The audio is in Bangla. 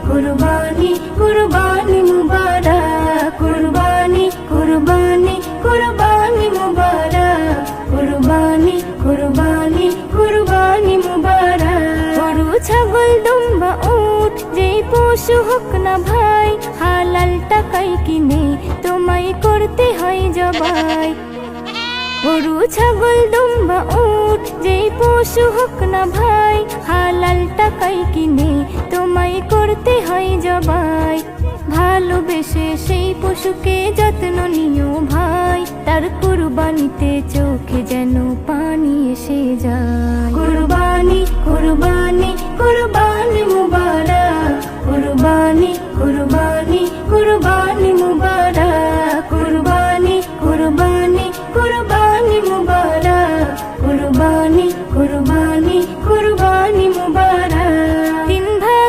কুরবানি কুরবানি মুবারক কুরবানি কুরবানি কুরবানি মুবারক কুরবানি কুরবানি কুরবানি মুবারক গরু ছাগল দুম্বা উট যেই পশু হোক না ভাই হালাল টাকায় কিনে তোমায় করতে হয় জবাই গরু ছাগল দুম্বা উট যেই পশু হোক না ভাই হালাল টাকায় কিনে তোমায় করতে হয় জবাই ভালোবেসে সেই পশুকে যত্ন নিও ভাই তার কুরবানিতে চোখে যেন পানি এসে যায় কুরবানি কুরবানি কুরবানি